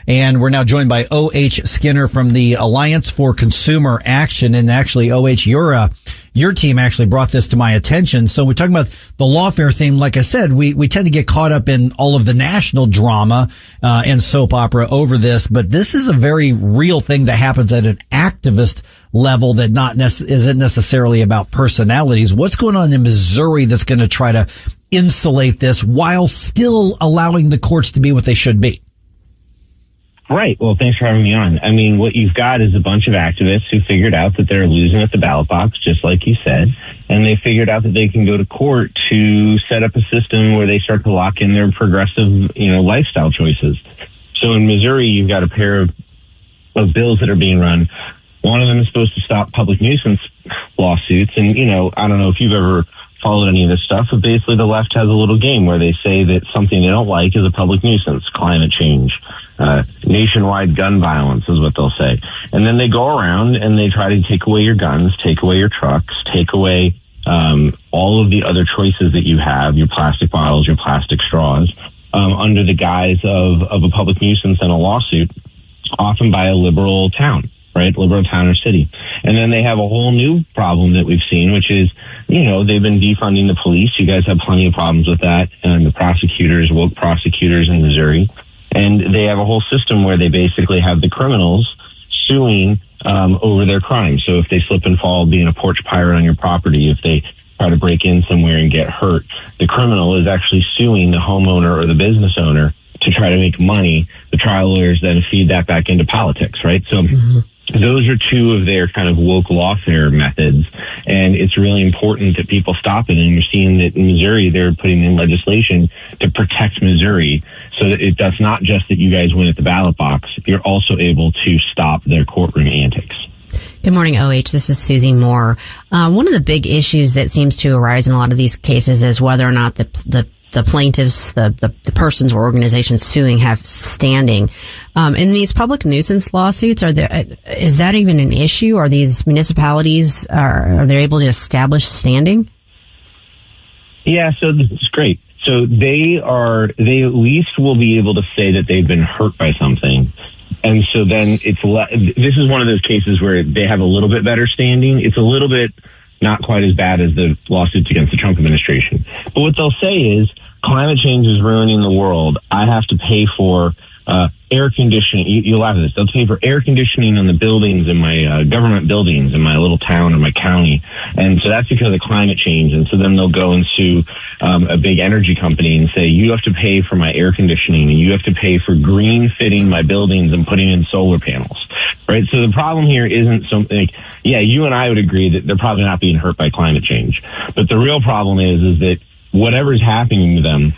And we're now joined by O.H. Skinner from the Alliance for Consumer Action. And actually, O.H., your team actually brought this to my attention. So we're talking about the lawfare theme. Like I said, we tend to get caught up in all of the national drama and soap opera over this, but this is a very real thing that happens at an activist level that isn't necessarily about personalities. What's going on in Missouri that's going to try to insulate this while still allowing the courts to be what they should be? Right. Well, thanks for having me on. I mean, what you've got is a bunch of activists who figured out that they're losing at the ballot box, just like you said, and they figured out that they can go to court to set up a system where they start to lock in their progressive, lifestyle choices. So in Missouri, you've got a pair of bills that are being run. One of them is supposed to stop public nuisance lawsuits. And, I don't know if you've ever followed any of this stuff, but basically the left has a little game where they say that something they don't like is a public nuisance, climate change, nationwide gun violence is what they'll say. And then they go around and they try to take away your guns, take away your trucks, take away all of the other choices that you have, your plastic bottles, your plastic straws, under the guise of a public nuisance and a lawsuit, often by a liberal town. Right, liberal town or city. And then they have a whole new problem that we've seen, which is, they've been defunding the police. You guys have plenty of problems with that. And the prosecutors, woke prosecutors in Missouri. And they have a whole system where they basically have the criminals suing over their crimes. So if they slip and fall being a porch pirate on your property, if they try to break in somewhere and get hurt, the criminal is actually suing the homeowner or the business owner to try to make money. The trial lawyers then feed that back into politics, right? So those are two of their kind of woke lawfare methods, and it's really important that people stop it. And you're seeing that in Missouri, they're putting in legislation to protect Missouri so that that's not just that you guys win at the ballot box. You're also able to stop their courtroom antics. Good morning, OH. This is Susie Moore. One of the big issues that seems to arise in a lot of these cases is whether or not the plaintiffs, the persons or organizations suing have standing. In these public nuisance lawsuits, is that even an issue? Are these municipalities, are they able to establish standing? Yeah, so this is great. So they at least will be able to say that they've been hurt by something. And so then this is one of those cases where they have a little bit better standing. It's a little bit not quite as bad as the lawsuits against the Trump administration. But what they'll say is, climate change is ruining the world. I have to pay for air conditioning. You'll laugh at this. They'll pay for air conditioning on the buildings in my government buildings in my little town or my county. And so that's because of climate change. And so then they'll go and sue a big energy company and say, you have to pay for my air conditioning and you have to pay for green fitting my buildings and putting in solar panels. Right. So the problem here isn't something you and I would agree that they're probably not being hurt by climate change. But the real problem is that whatever's happening to them,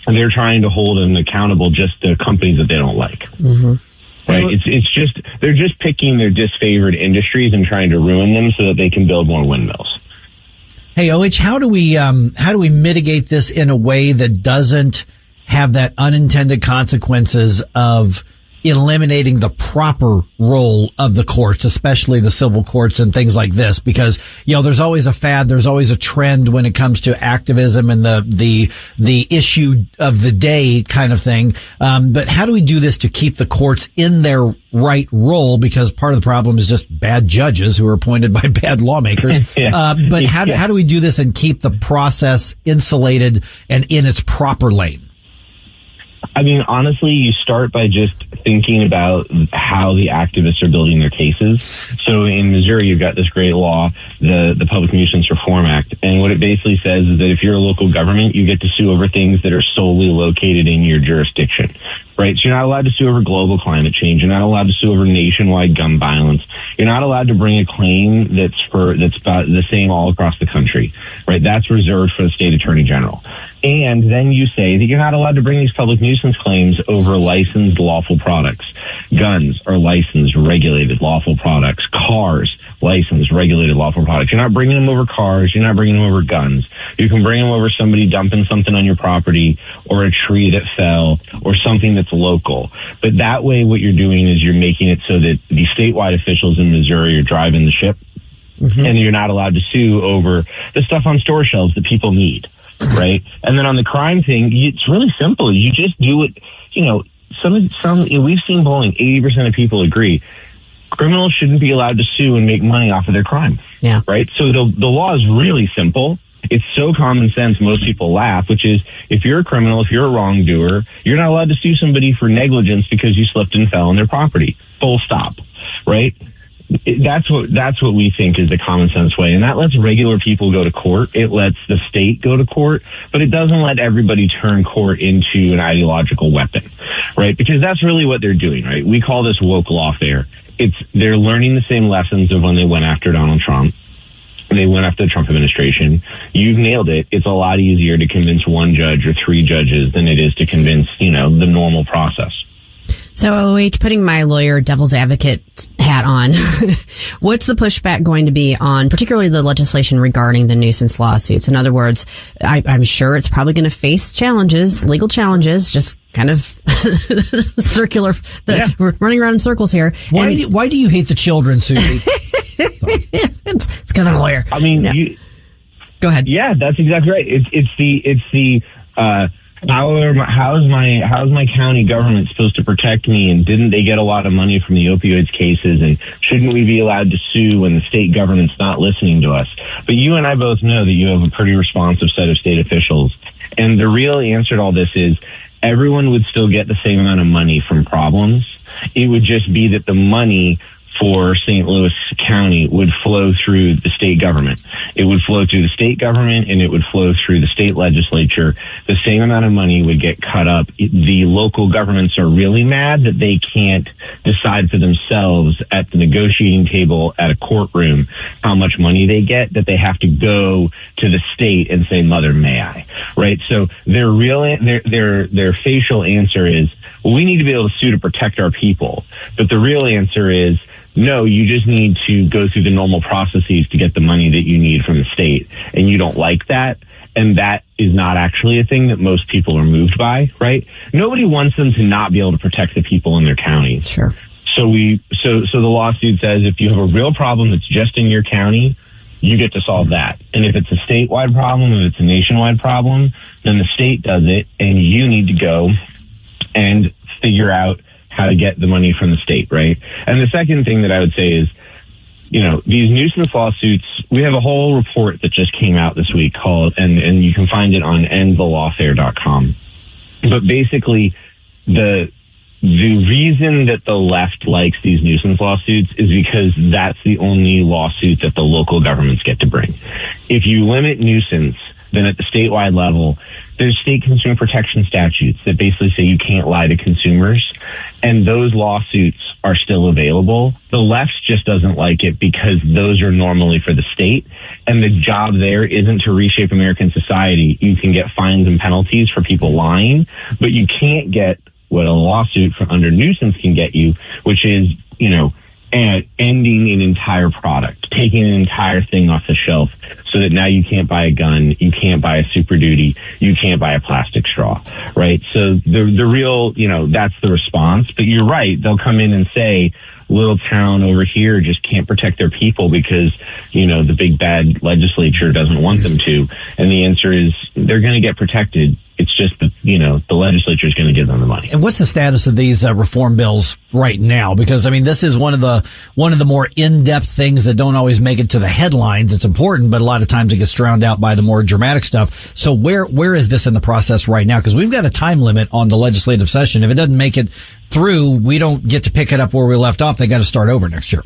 they're trying to hold them accountable just to companies that they don't like. Mm-hmm. Right? They're just picking their disfavored industries and trying to ruin them so that they can build more windmills. Hey, OH, how do we mitigate this in a way that doesn't have that unintended consequences of eliminating the proper role of the courts, especially the civil courts and things like this? Because, there's always a fad, there's always a trend when it comes to activism and the issue of the day kind of thing. But how do we do this to keep the courts in their right role? Because part of the problem is just bad judges who are appointed by bad lawmakers. But how do we do this and keep the process insulated and in its proper lane? I mean, honestly, you start by just thinking about how the activists are building their cases. So in Missouri, you've got this great law, the Public Nuisance Reform Act. And what it basically says is that if you're a local government, you get to sue over things that are solely located in your jurisdiction. Right? So you're not allowed to sue over global climate change. You're not allowed to sue over nationwide gun violence. You're not allowed to bring a claim that's about the same all across the country. Right? That's reserved for the state attorney general. And then you say that you're not allowed to bring these public nuisance claims over licensed lawful products. Guns are licensed, regulated, lawful products. Cars, licensed, regulated, lawful products. You're not bringing them over cars. You're not bringing them over guns. You can bring them over somebody dumping something on your property or a tree that fell or something that's local. But that way what you're doing is you're making it so that the statewide officials in Missouri are driving the ship. Mm-hmm. And you're not allowed to sue over the stuff on store shelves that people need. Right. And then on the crime thing, it's really simple. You just do it, we've seen polling, 80% of people agree criminals shouldn't be allowed to sue and make money off of their crime. Yeah. Right. So the law is really simple. It's so common sense, most people laugh, which is if you're a criminal, if you're a wrongdoer, you're not allowed to sue somebody for negligence because you slipped and fell on their property. Full stop. Right. That's what we think is the common sense way. And that lets regular people go to court. It lets the state go to court, but it doesn't let everybody turn court into an ideological weapon. Right. Because that's really what they're doing. Right. We call this woke lawfare. They're learning the same lessons of when they went after Donald Trump. They went after the Trump administration. You've nailed it. It's a lot easier to convince one judge or three judges than it is to convince, the normal process. So, OH, putting my lawyer devil's advocate hat on, what's the pushback going to be on particularly the legislation regarding the nuisance lawsuits? In other words, I'm sure it's probably going to face challenges, legal challenges, just kind of circular, we're running around in circles here. Why do you hate the children, Susie? It's because I'm a lawyer. I mean, go ahead. Yeah, that's exactly right. How is my county government supposed to protect me? And didn't they get a lot of money from the opioids cases? And shouldn't we be allowed to sue when the state government's not listening to us? But you and I both know that you have a pretty responsive set of state officials. And the real answer to all this is everyone would still get the same amount of money from problems. It would just be that the money for St. Louis County would flow through the state government. It would flow through the state government and it would flow through the state legislature. The same amount of money would get cut up. The local governments are really mad that they can't decide for themselves at the negotiating table at a courtroom how much money they get, that they have to go to the state and say, "Mother, may I?" Right? So their facial answer is, well, we need to be able to sue to protect our people. But the real answer is, no, you just need to go through the normal processes to get the money that you need from the state. And you don't like that. And that is not actually a thing that most people are moved by, right? Nobody wants them to not be able to protect the people in their county. Sure. So the lawsuit says if you have a real problem that's just in your county, you get to solve that. And if it's a statewide problem, if it's a nationwide problem, then the state does it and you need to go and figure out how to get the money from the state, right? And the second thing that I would say is, these nuisance lawsuits, we have a whole report that just came out this week called, and you can find it on endthelawfare.com. But basically, the reason that the left likes these nuisance lawsuits is because that's the only lawsuit that the local governments get to bring. If you limit nuisance, then at the statewide level, there's state consumer protection statutes that basically say you can't lie to consumers, and those lawsuits are still available. The left just doesn't like it because those are normally for the state, and the job there isn't to reshape American society. You can get fines and penalties for people lying, but you can't get what a lawsuit under nuisance can get you, which is, ending an entire product, taking an entire thing off the shelf so that now you can't buy a gun, you can't buy a Super Duty, you can't buy a plastic straw, right? So the real, that's the response. But you're right, they'll come in and say, little town over here just can't protect their people because, the big bad legislature doesn't want them to. And the answer is they're going to get protected. It's just that, the legislature is going to give them the money. And what's the status of these reform bills right now? Because, this is one of the more in-depth things that don't always make it to the headlines. It's important, but a lot of times it gets drowned out by the more dramatic stuff. So where is this in the process right now? Because we've got a time limit on the legislative session. If it doesn't make it through, we don't get to pick it up where we left off. They got to start over next year.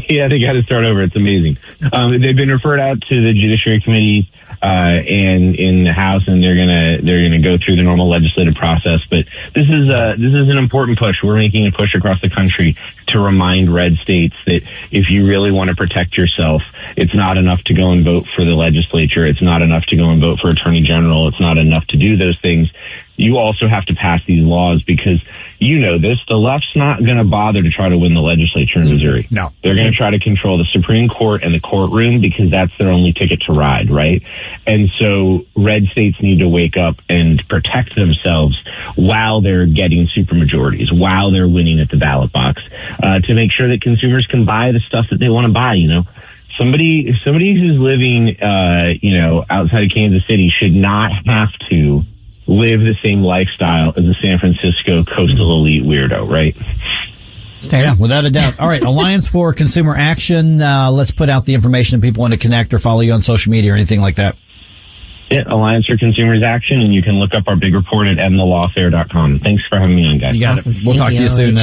Yeah, they got to start over. It's amazing. They've been referred out to the Judiciary Committee and in the House, and they're gonna go through the normal legislative process. But this is an important push. We're making a push across the country to remind red states that if you really want to protect yourself, it's not enough to go and vote for the legislature. It's not enough to go and vote for Attorney General. It's not enough to do those things. You also have to pass these laws because the left's not going to bother to try to win the legislature in Missouri. No. They're going to try to control the Supreme Court and the courtroom because that's their only ticket to ride, right? And so red states need to wake up and protect themselves while they're getting supermajorities, while they're winning at the ballot box, to make sure that consumers can buy the stuff that they want to buy, Somebody who's living, outside of Kansas City should not have to live the same lifestyle as a San Francisco coastal elite weirdo, right? Fair. Yeah, without a doubt. All right, Alliance for Consumer Action. Let's put out the information if people want to connect or follow you on social media or anything like that. Yeah, Alliance for Consumers Action, and you can look up our big report at mthelawfare.com. Thanks for having me on, guys. You got it. We'll talk to you soon.